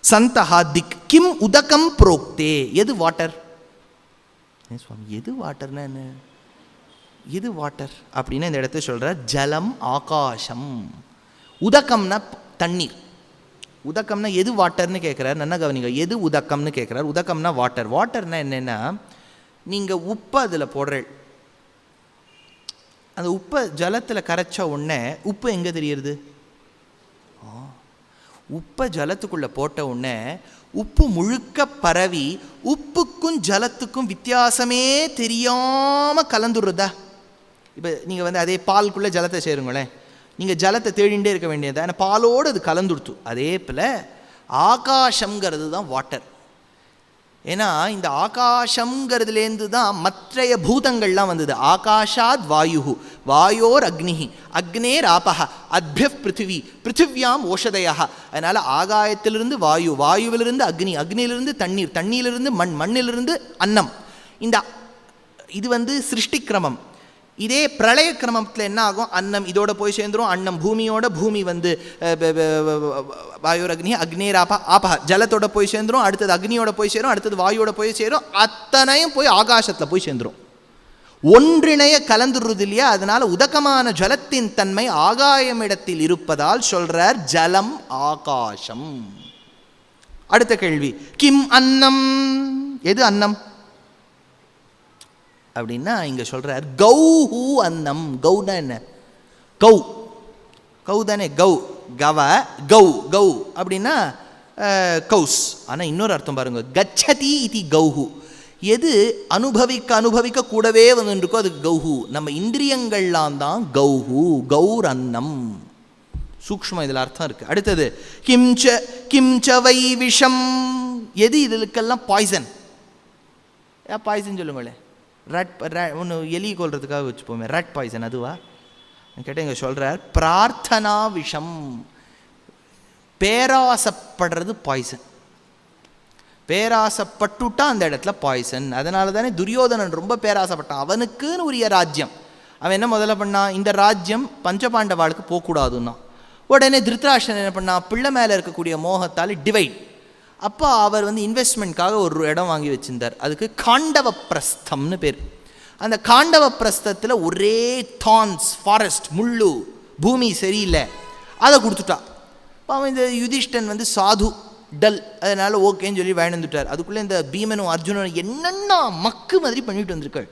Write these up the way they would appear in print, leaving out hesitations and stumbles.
சந்தஹா திக் கிம் உதகம் புரோக்தே. எது வாட்டர் சுவாமி? எது வாட்டர்னா என்ன? எது வாட்டர் அப்படின்னா இந்த இடத்துல சொல்ற ஜலம் ஆகாசம். உதகம்னா தண்ணீர். உதக்கம்னா எது வாட்டர்னு கேட்குறாரு. நல்லா கவனிங்க, எது உதக்கம்னு கேட்குறாரு. உதக்கம்னா வாட்டர். வாட்டர்னா என்னென்னா, நீங்கள் உப்பை அதில் போடுற, அந்த உப்பை ஜலத்தில் கரைச்ச உடனே உப்பு எங்கே தெரியுது? உப்பை ஜலத்துக்குள்ளே போட்ட உடனே உப்பு முழுக்க பரவி உப்புக்கும் ஜலத்துக்கும் வித்தியாசமே தெரியாமல் கலந்துடுறதா? இப்போ நீங்கள் அதே பாலுக்குள்ளே ஜலத்தை சேருங்களேன், நீங்கள் ஜலத்தை தேடிகிட்டே இருக்க வேண்டியது, ஆனால் பாலோடு அது கலந்துடுத்து. அதே போல் ஆகாசங்கிறது தான் வாட்டர். ஏன்னா இந்த ஆகாசங்கிறதுலேருந்து தான் மற்றைய பூதங்கள்லாம் வந்தது. ஆகாஷாத் வாயு, வாயோர் அக்னிஹி, அக்னேர் ஆபஹ, அத்பிய பிருத்திவி, பிருத்திவியாம் ஓஷதயா. அதனால் ஆகாயத்திலிருந்து வாயு, வாயுவிலிருந்து அக்னி, அக்னியிலிருந்து தண்ணீர், தண்ணீரிலிருந்து மண், மண்ணிலிருந்து அன்னம். இது சிருஷ்டி கிரமம். இதே பிரளய கிரமத்தில் என்ன ஆகும்? அன்னம் இதோட போய் சேர்ந்துடும், அன்னம் பூமியோட, பூமி வாயோர் அக்னி, அக்னேராபா ஆபா ஜலத்தோட போய் சேர்ந்துடும், அடுத்தது அக்னியோட போய் சேரும், அடுத்தது வாயோட போய் சேரும், அத்தனையும் போய் ஆகாசத்தில் போய் சேர்ந்துடும். ஒன்றிணைய கலந்துடுறது இல்லையா? அதனால உதகமான ஜலத்தின் தன்மை ஆகாயமிடத்தில் இருப்பதால் சொல்றார் ஜலம் ஆகாசம். அடுத்த கேள்வி, கிம் அன்னம்? எது அன்னம் அப்படின்னா இங்க சொல்றார் கௌஹு அன்னம். கௌனா என்ன? கௌ, கௌ தானே, கௌ, கவ, கௌ, கௌ அப்படின்னா கௌஸ். ஆனால் இன்னொரு அர்த்தம் பாருங்க, கச்சதி இதி கௌஹு. எது அனுபவிக்க அனுபவிக்க கூடவே வந்துருக்கோ அதுக்கு கௌஹு. நம்ம இந்திரியங்கள்லாம் தான் கௌஹு, கௌர் அன்னம். சூக்ஷ்மம் இதில் அர்த்தம் இருக்கு. அடுத்தது கிம்ச, கிம்ச வை விஷம். எது இதுக்கெல்லாம் பாய்சன்? பாய்சன் சொல்லுங்களேன். ஒன்று எலி கொள்றதுக்காக வச்சுப்போமே, ரட் பாய்சன், அதுவா கேட்டால் இங்கே சொல்கிறார் பிரார்த்தனா விஷம். பேராசப்படுறது பாய்சன். பேராசப்பட்டுட்டா அந்த இடத்துல பாய்சன். அதனால தானே துரியோதனன் ரொம்ப பேராசப்பட்டான். அவனுக்குன்னு உரிய ராஜ்யம். அவன் என்ன முதல்ல பண்ணான்? இந்த ராஜ்யம் பஞ்சபாண்டவாளுக்கு போகக்கூடாதுன்னா. உடனே திருத்தராஷ்டிரன் என்ன பண்ணான்? பிள்ளை மேலே இருக்கக்கூடிய மோகத்தால் டிவைட். அப்போ அவர் இன்வெஸ்ட்மெண்ட்காக ஒரு இடம் வாங்கி வச்சிருந்தார். அதுக்கு காண்டவ பிரஸ்தம்னு பேர். அந்த காண்டவ பிரஸ்தத்தில் ஒரே தான்ஸ், ஃபாரஸ்ட், முள்ளு, பூமி சரியில்லை, அதை கொடுத்துட்டா. அவன் இந்த யுதிஷ்டன் சாது டல், அதனால் ஓகேன்னு சொல்லி வாழ்ந்துட்டார். அதுக்குள்ளே இந்த பீமனும் அர்ஜுனனும் என்னென்னா மக்கு மாதிரி பண்ணிட்டு வந்திருக்காள்.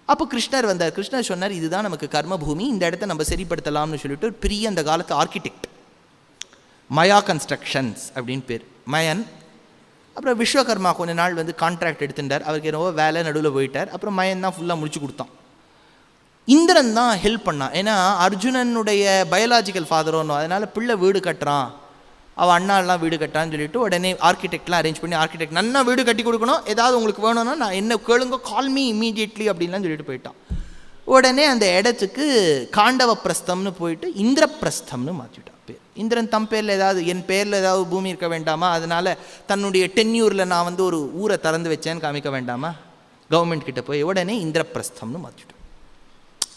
அப்போ கிருஷ்ணர் வந்தார். கிருஷ்ணர் சொன்னார், இதுதான் நமக்கு கர்ம பூமி, இந்த இடத்த நம்ம சரிப்படுத்தலாம்னு சொல்லிட்டு பெரிய அந்த காலத்து ஆர்கிடெக்ட், மயா கன்ஸ்ட்ரக்ஷன்ஸ் அப்படின்னு பேர், மயன். அப்புறம் விஸ்வகர்மா கொஞ்ச நாள் கான்ட்ராக்ட் எடுத்துட்டார். அவருக்கு என்னவோ வேலை நடுவில் போயிட்டார். அப்புறம் மயன் தான் ஃபுல்லாக முடிச்சு கொடுத்தான். இந்திரன் தான் ஹெல்ப் பண்ணான். ஏன்னா அர்ஜுனனுடைய பயாலாஜிக்கல் ஃபாதரோன்னு, அதனால் பிள்ளை வீடு கட்டுறான், அவள் அண்ணாலாம் வீடு கட்டான்னு சொல்லிட்டு உடனே ஆர்கிடெக்ட்லாம் அரேஞ்ச் பண்ணி, ஆர்கிடெக்ட் நல்லா வீடு கட்டி கொடுக்கணும், ஏதாவது உங்களுக்கு வேணும்னா நான் என்ன கேளுங்க, கால் மீ இமீடியட்லி அப்படின்லாம் சொல்லிட்டு போயிட்டான். உடனே அந்த இடத்துக்கு காண்டவ பிரஸ்தம்னு போயிட்டு இந்திரபிரஸ்தம்னு மாற்றிட்டான் பேர். இந்திரன் தம் பேரில் ஏதாவது, என் பேரில் ஏதாவது பூமி இருக்க வேண்டாமா? அதனால் தன்னுடைய டென்யூரில் நான் ஒரு ஊரை திறந்து வச்சேன்னு காமிக்க வேண்டாமா கவர்மெண்ட் கிட்ட போய்? உடனே இந்திரபிரஸ்தம்னு மாற்றிட்டோம்.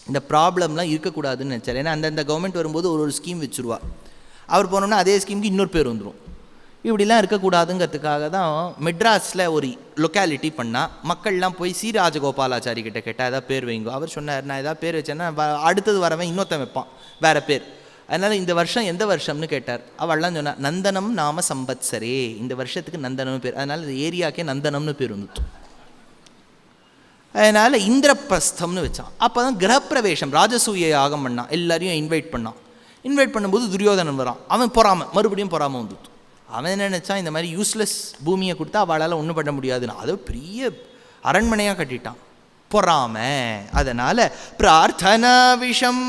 இந்த ப்ராப்ளம்லாம் இருக்கக்கூடாதுன்னு நினச்சார். ஏன்னா அந்தந்த கவர்மெண்ட் வரும்போது ஒரு ஸ்கீம் வச்சுருவா. அவர் போனோன்னா அதே ஸ்கீமுக்கு இன்னொரு பேர் வந்துடும். இப்படிலாம் இருக்கக்கூடாதுங்கிறதுக்காக தான் மெட்ராஸில் ஒரு லொக்காலிட்டி பண்ணால் மக்கள்லாம் போய் சி ராஜகோபாலாச்சாரி கிட்ட கேட்டால் ஏதாவது பேர் வைங்கோ. அவர் சொன்னார், நான் ஏதாவது பேர் வச்சேன்னா அடுத்தது வரவன் இன்னொருத்தன் வைப்பான் வேறு பேர். அதனால் இந்த வருஷம் எந்த வருஷம்னு கேட்டார். அவள்லாம் சொன்னார், நந்தனம் நாம சம்பத்சரே, இந்த வருஷத்துக்கு நந்தனம்னு பேர். அதனால் இந்த ஏரியாக்கே நந்தனம்னு பேர் வந்துட்டு. அதனால் இந்திரபிரஸ்தம்னு வச்சான். அப்போ தான் கிரகப்பிரவேசம், ராஜசூய யாகம் பண்ணான், எல்லாரையும் இன்வைட் பண்ணான். இன்வைட் பண்ணும்போது துரியோதனன் வரான். அவன் பொறாமல், மறுபடியும் பொறாமல் வந்துட்டு. அவன் என்ன நினச்சான், இந்த மாதிரி யூஸ்லெஸ் பூமியை கொடுத்தா அவளால் ஒன்றும் பண்ண முடியாதுன்னு அதை பெரிய அரண்மனையாக கட்டிட்டான். பொறாம. அதனால் பிரார்த்தனா விஷம்,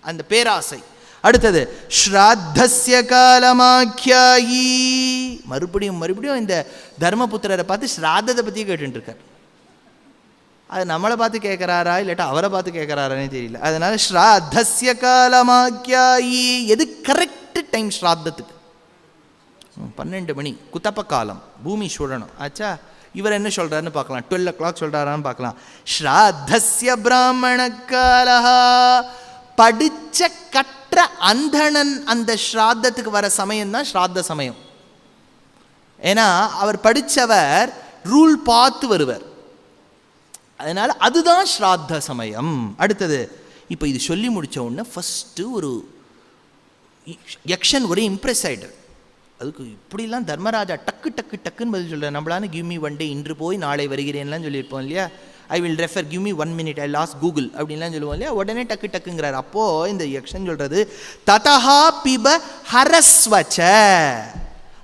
அந்த பேராசை. அடுத்தது ஸ்ராத்தஸ்ய காலமாக்கியாயி. மறுபடியும் மறுபடியும் இந்த தர்மபுத்திரரை பார்த்து ஸ்ராத்தத்தை பற்றியே கேட்டுருக்கார். அது நம்மளை பார்த்து கேட்குறாரா இல்லாட்டா அவரை பார்த்து கேட்குறாரானே தெரியல. அதனால் ஸ்ராத்தஸ்ய காலமாக்கியாயி. எது கரெக்டு டைம் ஸ்ராத்தத்துக்கு? 12 மணி குத்தப்ப காலம், பூமி சுழணும். ஆச்சா, இவர் என்ன சொல்கிறாருன்னு பார்க்கலாம். 12 o'clock சொல்கிறாரான்னு பார்க்கலாம். ஸ்ராத்தஸ்ய பிராமண காலஹா. படித்த கற்ற அந்தணன் அந்த ஸ்ராத்தத்துக்கு வர சமயம் தான் ஸ்ராத்த சமயம். ஏன்னா அவர் படித்தவர் ரூல் பார்த்து வருவர். அதனால் அதுதான் ஸ்ராத்த சமயம். அடுத்தது இப்போ இது சொல்லி முடித்த உடனே ஃபஸ்ட்டு ஒரு யக்ஷன் ஒரே இம்ப்ரெஸ் ஆகிட்டார். அதுக்கு இப்படிலாம் தர்மராஜா டக்கு டக்கு டக்குன்னு பதில் சொல்கிறார். நம்மளான கிவ் மீ ஒன் டே, இன்று போய் நாளை வருகிறேன்லாம் சொல்லியிருப்போம் இல்லையா. I will refer, give me 1 minute, I last Google அப்படின்லாம் சொல்லுவோம் இல்லையா. உடனே டக்கு டக்குங்கிறார். அப்போது இந்த யக்ஷன் சொல்கிறது ததஹா பிப ஹரஸ்வச்ச,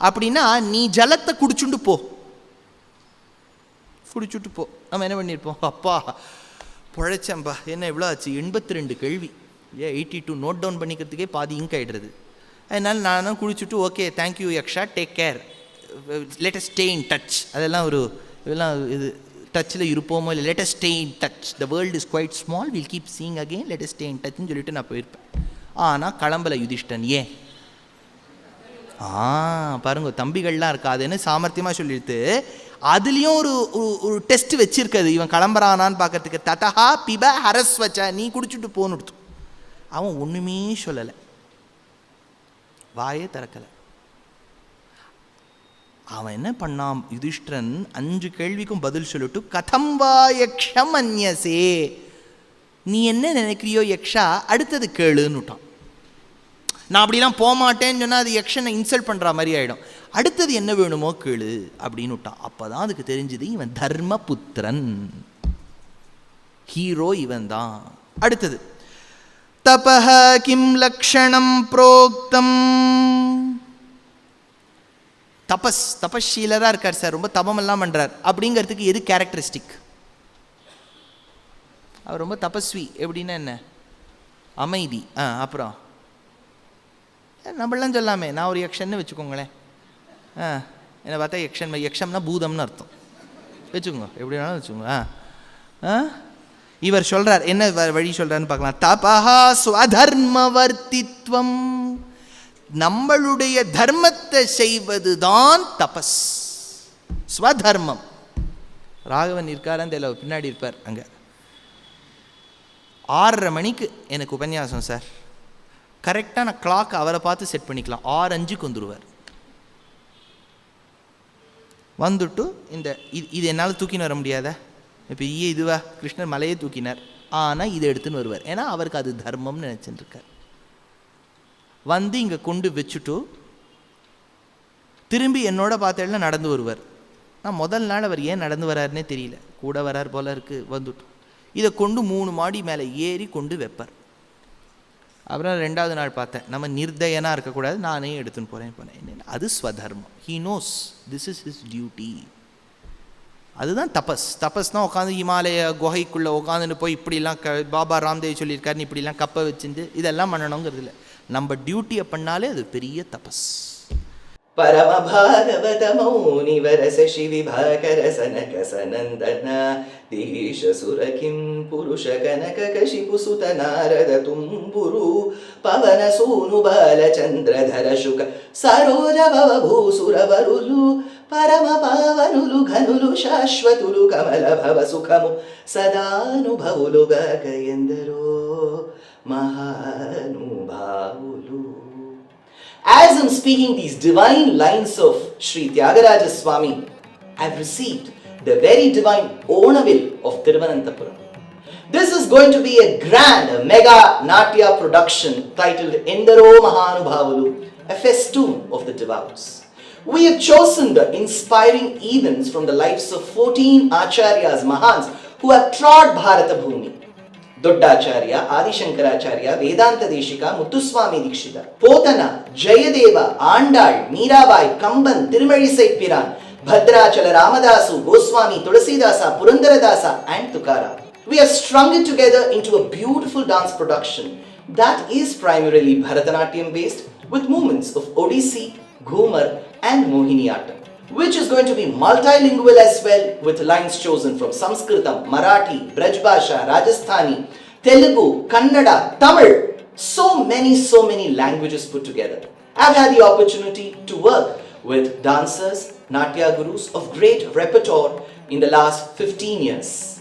அப்படின்னா நீ ஜலத்தை குடிச்சுட்டு போ, குடிச்சுட்டு போ. நம்ம என்ன பண்ணியிருப்போம், அப்பா பொழைச்சம்பா, என்ன எவ்வளோ ஆச்சு, 82 கேள்வி, 82 நோட் டவுன் பண்ணிக்கிறதுக்கே பாதி இங்க் ஆகிடுறது. அதனால் நானும் குடிச்சுட்டு okay thank you Yaksha, take care, let us stay in touch. அதெல்லாம் ஒரு இதெல்லாம் இது டச்சில் இருப்போமோ இல்லை, let us stay in touch, the world is quite small, will keep seeing again, let us stay in டச்னு சொல்லிட்டு நான் போயிருப்பேன். ஆனால் கிளம்பல யுதிஷ்டன். ஏன்? பாருங்க, தம்பிகள்லாம் இருக்காதுன்னு சாமர்த்தியமாக சொல்லிடுத்து. அதுலேயும் ஒரு டெஸ்ட் வச்சிருக்காது, இவன் கிளம்புறானான்னு பார்க்கறதுக்கு. ததஹா பிப ஹரஸ்வச்ச, நீ குடிச்சுட்டு போன்னு. அவன் ஒன்றுமே சொல்லலை, வாயே திறக்கலை. அவன் என்ன பண்ணான், யுதிஷ்டிரன் 5 கேள்விக்கும் பதில் சொல்லிட்டு கதம் வா யக்ஷம் அந்யசே, நீ என்ன நினைக்கிறியோ யக்ஷா, அடுத்தது கேளுன்னு விட்டான். நான் அப்படிலாம் போகமாட்டேன்னு சொன்னால் அது யக்ஷனை இன்சல்ட் பண்ணுற மாதிரி ஆகிடும். அடுத்தது என்ன வேணுமோ கேளு அப்படின்னு விட்டான். அப்போ தான் அதுக்கு தெரிஞ்சுது இவன் தர்மபுத்திரன், ஹீரோ இவன் தான். அடுத்தது தபஹ கிம் லக்ஷணம் புரோக்தம், தபஸ்ஷீலராக இருக்கார் சார், ரொம்ப தபமெல்லாம் பண்ணுறார் அப்படிங்கிறதுக்கு எது கேரக்டரிஸ்டிக்? அவர் ரொம்ப தபஸ்வி. எப்படின்னா என்ன? அமைதி. அப்புறம் நம்மளாம் சொல்லாமே, நான் ஒரு யக்ஷன்னு வச்சுக்கோங்களேன். என்னை பார்த்தா யக்ஷன், யக்ஷம்னா பூதம்னு அர்த்தம் வச்சுக்கோங்க, எப்படி வேணாலும் வச்சுக்கோங்க. இவர் சொல்கிறார், என்ன வழி சொல்கிறாருன்னு பார்க்கலாம். தபஹா ஸ்வதர்மவர்த்தித்வம், நம்மளுடைய தர்மத்தை செய்வது தான் தபஸ், ஸ்வதர்மம். ராகவன் இருக்காரான்னு தெரியல, பின்னாடி இருப்பார். அங்கே 6:30 மணிக்கு எனக்கு உபன்யாசம் சார். கரெக்டாக நான் கிளாக் அவரை பார்த்து செட் பண்ணிக்கலாம். 6:05 வந்துடுவார். வந்துட்டு இந்த இது என்னால் தூக்கின்னு வர முடியாத, பெரிய இதுவா, கிருஷ்ணர் மலையே தூக்கினார், ஆனால் இதை எடுத்துன்னு வருவார். ஏன்னா அவருக்கு அது தர்மம்னு நினச்சிட்டு இருக்கார். வந்து இங்கே கொண்டு வச்சுட்டு திரும்பி என்னோட பார்த்தேன்னா நடந்து வருவார். நான் முதல் நாள் அவர் ஏன் நடந்து வராருன்னே தெரியல, கூட வரார் போல இருக்குது. வந்துட்டு இதை கொண்டு 3 மாடி மேலே ஏறி கொண்டு வைப்பார். அப்புறம் 2வது நாள் பார்த்தேன், நம்ம நிர்தயனாக இருக்கக்கூடாது, நானே எடுத்துன்னு போனேன். அது ஸ்வதர்மம். He knows this is his duty. அதுதான் தபஸ். தபஸ்னால் உட்காந்து ஹிமாலய குகைக்குள்ளே உட்காந்துன்னு போய் இப்படிலாம் பாபா ராம்தேவ் சொல்லியிருக்காருன்னு இப்படிலாம் கப்பை வச்சுட்டு இதெல்லாம் பண்ணணுங்கிறது இல்லை. நம்ம டியூட்டியை பண்ணாலே அது பெரிய தபஸ். பரம பாகவத மௌனி வரச சிவிபாகர சனக சனந்தன தீஷ சுரகிம் புருஷ கனக கஷிபு சுத நாரத தும்புரு பவன சூனு பாலச்சந்திரதர சுக சரோஜ பவ భూసురవరులు పరమ పావనులు ఘనులు శాశ్వతులు కమల భవ సుఖము సదానుభవులుగా ఎందరో మహానుభావులు. As I'm speaking these divine lines of Sri Tyagaraja Swami, I've received the very divine Onavil of Thiruvananthapuram. This is going to be a grand, a mega Natya production titled Endaro Mahanubhavulu, a festoon of the devout. We have chosen the inspiring events from the lives of 14 Acharyas, Mahans, who have trod Bharata Bhumi. ದೊಡ್ಡಾಚಾರ್ಯ, Adi Shankaracharya, Vedanta ದೇಶಿಕ, Muthuswamy Dikshita, Pothana, Jayadeva, Andal, Mirabai, Kamban, ತಿರುಮಳಿಸೈ ಪಿರಾನ್, Bhadrachala Ramadasu, Goswami, Tulsidas, Purandaradasa and Tukaram. We have strung it together into a beautiful dance production that is primarily Bharatanatyam based with movements of Odissi, Ghumar and Mohiniyattam, which is going to be multilingual as well, with lines chosen from Sanskritam, Marathi, Braj Bhasha, Rajasthani, Telugu, Kannada, Tamil, so many languages put together. I've had the opportunity to work with dancers, Natya gurus of great repertoire in the last 15 years.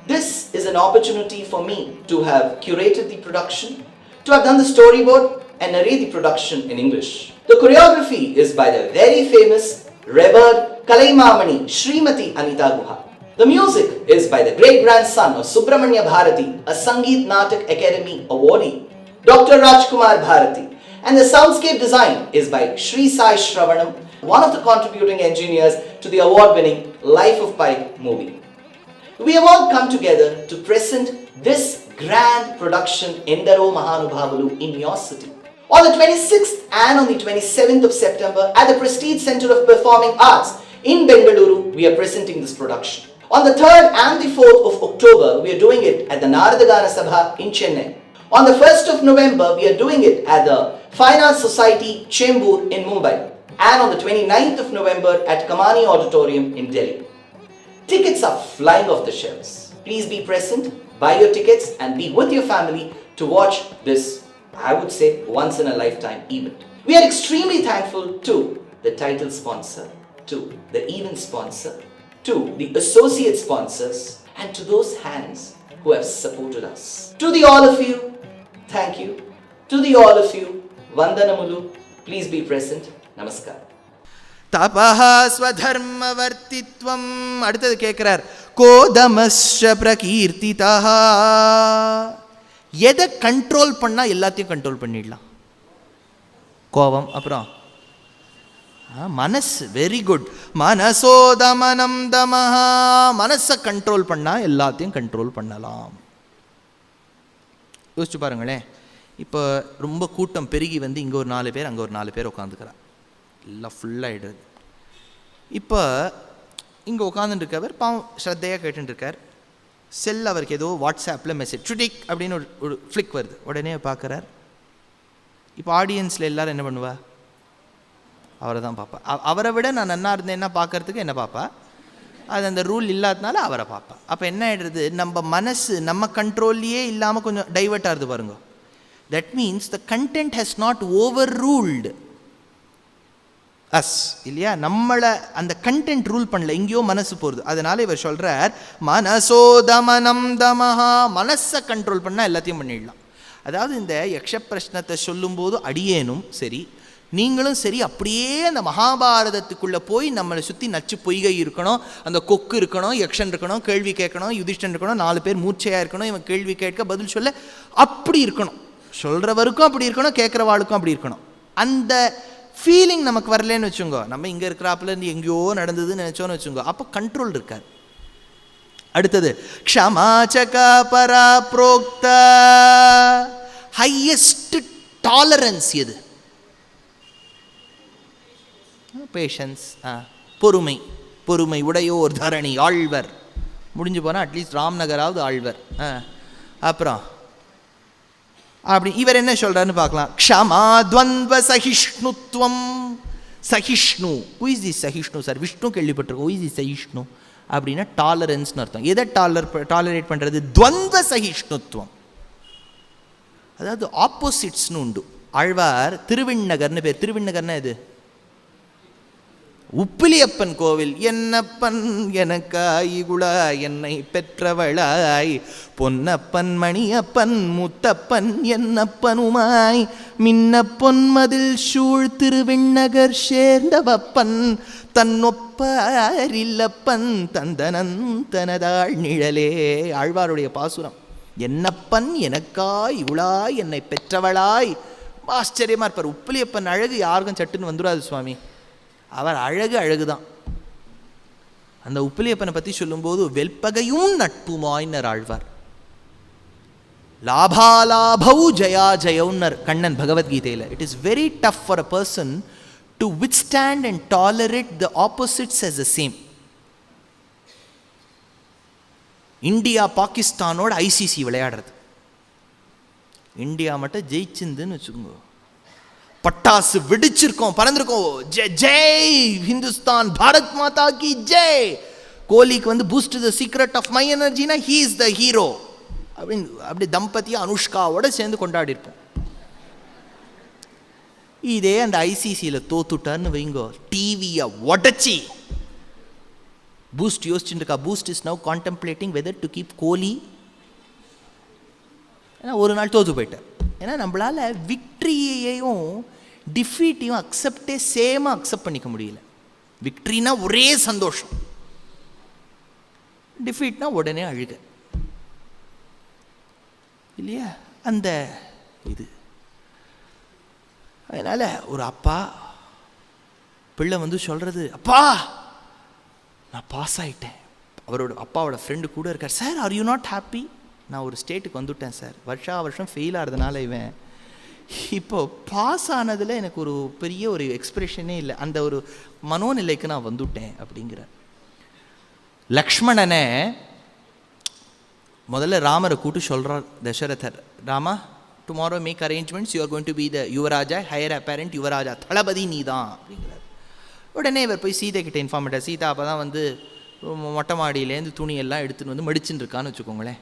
This is an opportunity for me to have curated the production, to have done the storyboard and narrate the production in English. The choreography is by the very famous revered Kalaimamani Srimati Anita Guha. The music is by the great-grandson of Subramanya Bharati, a Sangeet Natak Academy awardee, Dr. Rajkumar Bharati. And the soundscape design is by Sri Sai Shravanam, one of the contributing engineers to the award-winning Life of Pi movie. We have all come together to present this grand production Endaro Mahanubhavalu in your city. On the 26th and on the 27th of September at the Prestige Center of Performing Arts in Bengaluru, we are presenting this production. On the 3rd and the 4th of October, we are doing it at the Naradagana Sabha in Chennai. On the 1st of November, we are doing it at the Fine Arts Society Chembur in Mumbai. And on the 29th of November at Kamani Auditorium in Delhi. Tickets are flying off the shelves. Please be present, buy your tickets and be with your family to watch this, I would say, once in a lifetime event. We are extremely thankful to the title sponsor, to the event sponsor, to the associate sponsors, and to those hands who have supported us. To the all of you, thank you. To the all of you, Vandanamulu, please be present. Namaskar. தபஹ ஸ்வதர்மவர்த்தித்வம். அடுத்தது கேட்குறார், கோதமஸ்ய பிரகீர்த்திதஹ. எதை control பண்ணால் எல்லாத்தையும் control பண்ணிடலாம்? கோபம். அப்புறம் மனசு. Very good. மனசோதமனம் தமஹ. மனசை கண்ட்ரோல் பண்ணால் எல்லாத்தையும் கண்ட்ரோல் பண்ணலாம். யோசிச்சு பாருங்களேன், இப்போ ரொம்ப கூட்டம் பெருகி வந்து இங்கே ஒரு 4 பேர் அங்கே ஒரு 4 பேர் உட்காந்துக்கிறா, எல்லாம் ஃபுல்லாகிடுது. இப்போ இங்கே உட்காந்துட்டுருக்கவர் பாவம் ஸ்ரத்தையாக கேட்டுருக்கார். செல் அவருக்கு ஏதோ வாட்ஸ்அப்பில் மெசேஜ் ட்ரிடிக் அப்படின்னு ஒரு ஃப்ளிக் வருது. உடனே பார்க்குறார். இப்போ ஆடியன்ஸில் எல்லோரும் என்ன பண்ணுவா? அவரை தான் பார்ப்பா. அவரை விட நான் நன்னா இருந்தேன்னா பார்க்கறதுக்கு என்ன பார்ப்பா? அது அந்த ரூல் இல்லாதனால அவரை பார்ப்பா. அப்போ என்ன ஆகிடுறது? நம்ம மனசு நம்ம கண்ட்ரோல்லையே இல்லாமல் கொஞ்சம் டைவர்ட் ஆகுது பாருங்க. That means the content has not overruled us, இல்லையா? நம்மளை அந்த கண்டென்ட் ரூல் பண்ணல, எங்கேயோ மனசு போகிறது. அதனால இவர் சொல்கிறார், மனசோதமனம் தமஹா. மனசை கண்ட்ரோல் பண்ணால் எல்லாத்தையும் பண்ணிடலாம். அதாவது இந்த யக்ஷ பிரஷ்னத்தை சொல்லும்போது அடியேனும் சரி, நீங்களும் சரி, அப்படியே அந்த மகாபாரதத்துக்குள்ளே போய் நம்மளை சுற்றி நச்சு பொய்கை இருக்கணும், அந்த கொக்கு இருக்கணும், யக்ஷன் இருக்கணும், கேள்வி கேட்கணும், யுதிஷ்டன் இருக்கணும், 4 பேர் மூர்ச்சையாக இருக்கணும், இவன் கேள்வி கேட்க பதில் சொல்ல, அப்படி இருக்கணும். சொல்கிறவருக்கும் அப்படி இருக்கணும், கேட்குறவாளுக்கும் அப்படி இருக்கணும். அந்த ஃபீலிங் நமக்கு வரலன்னு வச்சுங்கோ, நம்ம இங்கே இருக்கிறாப்புல இருந்து எங்கேயோ நடந்ததுன்னு நினச்சோன்னு வச்சுங்கோ, அப்போ கண்ட்ரோல் இருக்காது. அடுத்தது க்ஷமாச்சக பரா புரோக்த. ஹையஸ்ட் டாலரன்ஸ் எது? பேஷன்ஸ். பொறுமை. பொறுமை உடையோர் தரணி ஆழ்வர். முடிஞ்சு போனால் அட்லீஸ்ட் ராம்நகராவது ஆழ்வர். அப்புறம் அப்படி இவர் என்ன சொல்கிறாருன்னு பார்க்கலாம். க்ஷமா துவந்த்வ சகிஷ்ணுத்வம். சகிஷ்ணு. ஹூ இஸ் தி சகிஷ்ணு சார்? விஷ்ணு கேள்விப்பட்டிருக்கோம். ஹூ இஸ் தி சகிஷ்ணு அப்படின்னா டாலரன்ஸ்னு அர்த்தம். எதை டாலரேட் பண்ணுறது? துவந்த்வ சகிஷ்ணுத்வம். அதாவது ஆப்போசிட்ஸ்னு உண்டு. ஆழ்வார் திருவிண்ணகர்னு பேர். திருவிண்ணகர்னா எது? உப்பிலியப்பன் கோவில். என்னப்பன் எனக்காய் குழா என்னை பெற்றவளாய், பொன்னப்பன் மணியப்பன் முத்தப்பன் என்னப்பனுமாய், மின்னப்பொன் மதில் சூழ் திருவிண்ணகர் சேர்ந்தவப்பன், தன்னொப்பரில்லப்பன் தந்தனன் தனதாள் நிழலே. ஆழ்வாருடைய பாசுரம். என்னப்பன் எனக்காய் உளாய் என்னை பெற்றவளாய். ஆச்சரியமாக இருப்பார். உப்பிலியப்பன் அழகு யாருக்கும் சட்டுன்னு வந்துடாது சுவாமி. அவர் அழகு தான். அந்த உப்பிலியப்பனை பற்றி சொல்லும்போது வெல்பகையும் நட்புமாயினர் ஆழ்வார். லாபாலாபௌ ஜயா ஜயவுன்னர் கண்ணன் பகவத்கீதையில். It is very tough for a person to withstand and tolerate the opposites as the same. India பாகிஸ்தானோட ஐசிசி விளையாடுறது. இந்தியா மட்டும் ஜெயிச்சிருந்துன்னு வச்சுக்கோங்க, பட்டாசு வெடிச்சிருக்கோம், பறந்திருக்கோம், ஜெய் ஜெய் ஹிந்துஸ்தான், பாரத் மாதா கி ஜெய். கோலிக்கு வந்து Boost the secret of my எனர்ஜினா ஹீ இஸ் த ஹீரோ அப்படின்னு அப்படி தம்பதியாக அனுஷ்காவோட சேர்ந்து கொண்டாடி இருப்போம். இதே அந்த ஐசிசியில் தோத்துட்டார்னு வைங்கோ, டிவியை உடச்சி பூஸ்ட் யோசிச்சுட்டு இருக்கா. Boost is now contemplating whether to keep Kohli. ஏன்னா ஒரு நாள் தோற்று போயிட்டார். ஏன்னா நம்மளால் விக்ட்ரியையும் டிஃபீட்டையும் சேமாக அக்செப்ட் பண்ணிக்க முடியல. விக்ட்ரினா ஒரே சந்தோஷம், டிஃபீட்னா உடனே அழுக இல்லையா? அந்த இது. அதனால் ஒரு அப்பா பிள்ளை வந்து சொல்கிறது, அப்பா நான் பாஸ் ஆகிட்டேன். அவரோட அப்பாவோட ஃப்ரெண்டு கூட இருக்கார். Sir are you not happy? நான் ஒரு ஸ்டேட்டுக்கு வந்துவிட்டேன் சார். வருஷம் ஃபெயில் ஆகிறதுனால இவன் இப்போ பாஸ் ஆனதில் எனக்கு ஒரு பெரிய ஒரு எக்ஸ்பிரஷனே இல்லை, அந்த ஒரு மனோநிலைக்கு நான் வந்துவிட்டேன் அப்படிங்கிற. லக்ஷ்மணனை முதல்ல ராமரை கூட்டு சொல்கிறார் தசரதர், Rama tomorrow make arrangements, you are going to be the yuvaraja, heir apparent yuvaraja, தளபதி நீ தான் அப்படிங்கிறார். உடனே இவர் போய் சீதை கிட்ட இன்ஃபார்ம் பண்ணிட்டார். சீதா அப்போ தான் வந்து மொட்டை மாடியிலேருந்து துணியெல்லாம் எடுத்துகிட்டு வந்து மடிச்சுன்னு இருக்கான்னு வச்சுக்கோங்களேன்.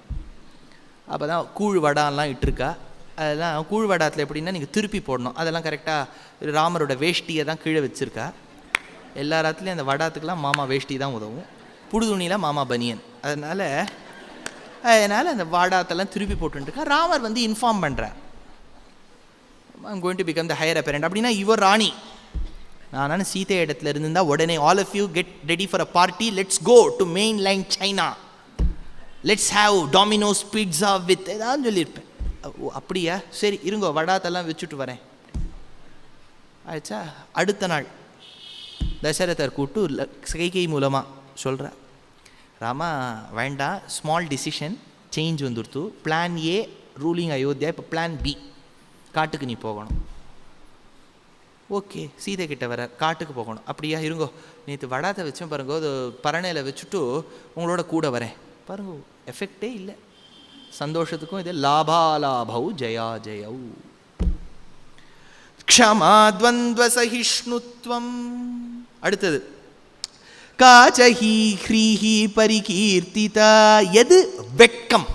அப்போ தான் கூழ் வடாலாம் இட்டிருக்கா. அதெல்லாம் கூழ் வடாத்தில் எப்படின்னா நீங்கள் திருப்பி போடணும். அதெல்லாம் கரெக்டாக ராமரோட வேஷ்டியை தான் கீழே வச்சுருக்கா. எல்லா ராத்துலேயும் அந்த வடாத்துக்கெலாம் மாமா வேஷ்டி தான் உதவும், புடு துணியில் மாமா பனியன். அதனால் அந்த வாடாத்தெல்லாம் திருப்பி போட்டுருக்கா. ராமர் வந்து இன்ஃபார்ம் பண்ணுறார், I'm going to become the heir apparent. அப்படின்னா இவர் ராணி, நான் சீதை இடத்துல இருந்திருந்தா உடனே all of you get ready for a party, let's go to mainland China, let's have Domino's pizza with ஏதாவது சொல்லியிருப்பேன். அப்படியா, சரி இருங்கோ வடாத்தெல்லாம் வச்சுட்டு வரேன் ஆயிடுச்சா. அடுத்த நாள் தசரதர் கூட்டு கைகை மூலமாக சொல்கிறார், ராமா வேண்டாம், ஸ்மால் டிசிஷன் சேஞ்ச் வந்துடுத்து. பிளான் ஏ ரூலிங் அயோத்தியா, இப்போ பிளான் பி, காட்டுக்கு நீ போகணும். ஓகே, சீதை கிட்ட வர காட்டுக்கு போகணும். அப்படியா, இருங்கோ நேற்று வடாத்தை வச்சேன் பாருங்கோ, அது பரணையில் வச்சுட்டு உங்களோட கூட வரேன். பாருங்க எஃபெக்டே இல்லை. சந்தோஷத்துக்கும் இது லாபாலாபௌ ஜயா ஜயௌ. க்ஷமா த்வந்த்வ சகிஷ்ணுத்வம். அடுத்தது காச்சஹி ஹ்ரீஹி பரிகீர்த்திதா. எது வெட்கம்?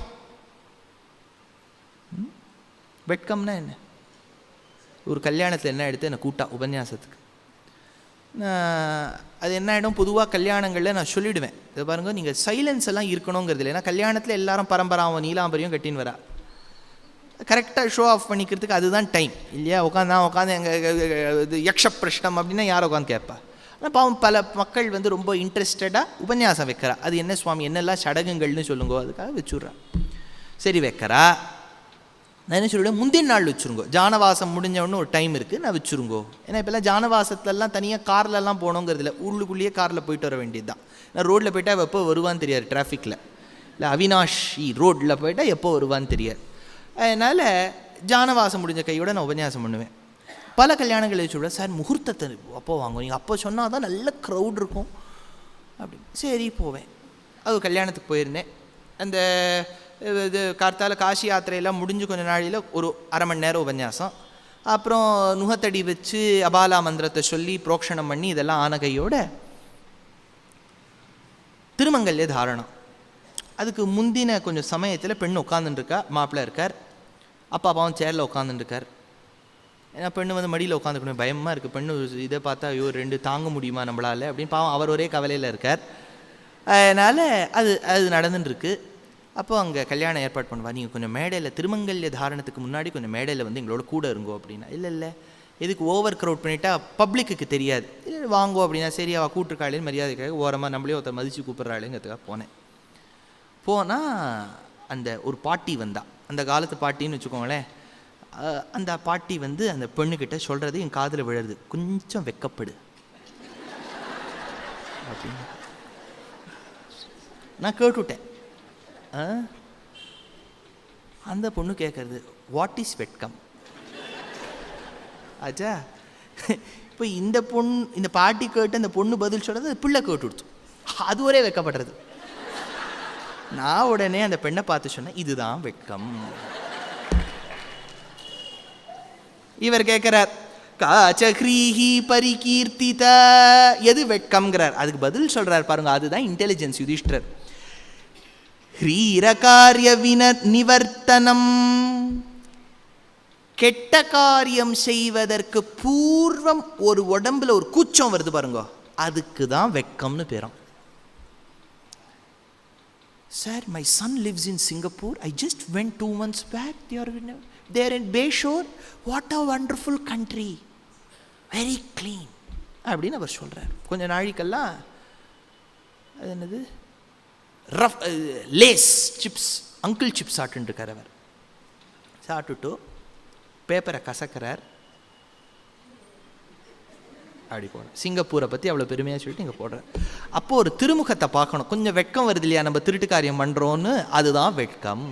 வெட்கம்னா என்ன? ஒரு கல்யாணத்தில் என்ன எடுத்து என்னை கூட்டா உபன்யாசத்துக்கு, அது என்ன ஆகிடும், பொதுவாக கல்யாணங்களில் நான் சொல்லிவிடுவேன், இதை பாருங்கள் நீங்கள் சைலன்ஸ் எல்லாம் இருக்கணுங்கிறது இல்லை. ஏன்னா கல்யாணத்தில் எல்லாரும் பரம்பராவும் நீலாம்பரியும் கட்டின்னு வரா, கரெக்டாக ஷோ ஆஃப் பண்ணிக்கிறதுக்கு அதுதான் டைம் இல்லையா? உட்காந்து எங்கள் இது யக்ஷ பிரஷ்னம் அப்படின்னா யார் உட்காந்து கேட்பா? ஆனால் பாவம் பல மக்கள் வந்து ரொம்ப இன்ட்ரெஸ்டடாக உபன்யாசம் வைக்கிறா. அது என்ன சுவாமி என்னெல்லாம் சடங்குகள்னு சொல்லுங்கோ, அதுக்காக வச்சுட்றா. சரி வைக்கிறா, நான் என்ன சொல்லிவிடுவேன், முந்தின நாள் வச்சுருங்கோ. ஜானவாசம் முடிஞ்சவொன்னு ஒரு டைம் இருக்குது, நான் வச்சுருங்கோ. ஏன்னா இப்போல்லாம் ஜானவாசத்துலலாம் தனியாக கார்லலாம் போகணுங்கிறது இல்லை, உள்ளுக்குள்ளேயே காரில் போயிட்டு வர வேண்டியது தான். நான் ரோட்டில் போயிட்டால் எப்போ வருவான்னு தெரியாது, டிராஃபிக்கில் இல்லை அவினாஷி ரோட்டில் போயிட்டால் எப்போ வருவான்னு தெரியாது. அதனால் ஜானவாசம் முடிஞ்ச கையோடு நான் உபன்யாசம் பண்ணுவேன். பல கல்யாணங்கள் வச்சு விட, சார் முகூர்த்தத்தை அப்போ வாங்குவோம், நீங்கள் அப்போ சொன்னால் தான் நல்ல க்ரௌட் இருக்கும் அப்படி. சரி போவேன். அது கல்யாணத்துக்கு போயிருந்தேன். அந்த இது கார்த்தால காசி யாத்திரையெல்லாம் முடிஞ்சு கொஞ்சம் நாளையில் ஒரு அரை மணி நேரம் உபன்யாசம். அப்புறம் நுகத்தடி வச்சு அபாலா மந்திரத்தை சொல்லி புரோக்ஷணம் பண்ணி இதெல்லாம் ஆன கையோட திருமங்கல்ய தாரணம். அதுக்கு முந்தின கொஞ்சம் சமயத்தில் பெண் உட்காந்துட்டுருக்கா, மாப்பிள்ளை இருக்கார், அப்பா அப்பாவும் சேரில் உட்காந்துட்டுருக்கார். ஏன்னா பெண்ணு வந்து மடியில் உட்காந்துக்கணும், பயமாக இருக்குது. பெண்ணு இதை பார்த்தா ஐயோ ரெண்டு தாங்க முடியுமா நம்மளால் அப்படின்னு பாவம் அவர் ஒரே கவலையில் இருக்கார். அதனால் அது நடந்துட்டுருக்கு. அப்போ அங்கே கல்யாணம் ஏற்பாடு பண்ணுவா, நீங்கள் கொஞ்சம் மேடையில் திருமங்கல்ய தாரணத்துக்கு முன்னாடி கொஞ்சம் மேடையில் வந்து எங்களோட கூட இருங்கோ அப்படின்னா. இல்லை எதுக்கு ஓவர் க்ரௌட் பண்ணிட்டா பப்ளிக்கு தெரியாது, இல்லை வாங்கோ அப்படின்னா. சரி அவள் கூட்டுருக்காளேன்னு மரியாதைக்காக ஓரமாக நம்மளே ஒருத்தர் மதித்து கூப்பிட்றாளேங்கிறதுக்காக போனேன். போனால் அந்த ஒரு பாட்டி வந்தா, அந்த காலத்து பாட்டின்னு வச்சுக்கோங்களேன். அந்த பாட்டி வந்து அந்த பெண்ணுக்கிட்ட சொல்கிறது என் காதில் விழுறது, கொஞ்சம் வெக்கப்படு அப்படின்னு. நான் கேட்டுவிட்டேன். அந்த பொண்ணு கேட்கறது வாட் இஸ் வெட்கம் ஆச்சா. இப்போ இந்த பாட்டி கேட்டு அந்த பொண்ணு பதில் சொல்கிறது பிள்ளை கேட்டு கொடுத்து, அது ஒரே வெக்கப்படுறது. நான் உடனே அந்த பெண்ணை பார்த்து சொன்னேன், இதுதான் வெட்கம். இவர் கேட்கிறார், காச்சஹ்ரீஹி பரிகீர்த்திதா, எது வெட்கம்ங்கிறார். அதுக்கு பதில் சொல்றார் பாருங்க, அதுதான் இன்டெலிஜென்ஸ் யுதிஷ்டர். ஹ்ரீரகாரிய நிவர்த்தனம், கெட்ட காரியம் செய்வதற்கு பூர்வம் ஒரு உடம்புல ஒரு கூச்சம் வருது பாருங்க, அதுக்கு தான் வெட்கம்னு பேரும். Sir, my son lives in Singapore. I just went 2 months back. They are in Bayshore. What a wonderful country. Very clean. அப்படின்னு அவர் சொல்கிறார். கொஞ்ச நாளைக்கெல்லாம் அது என்னது ரஃப் லேஸ் சிப்ஸ், அங்கிள் சிப்ஸ் சாப்பிட்டுருக்கார். அவர் சாப்பிட்டுட்டு பேப்பரை கசக்கிறார், அப்படி போடுறேன். சிங்கப்பூரை பற்றி அவ்வளோ பெருமையாக சொல்லிட்டு இங்கே போடுறேன். அப்போது ஒரு திருமுகத்தை பார்க்கணும். கொஞ்சம் வெட்கம் வருது இல்லையா, நம்ம திருட்டு காரியம் பண்ணுறோன்னு, அதுதான் வெட்கம்.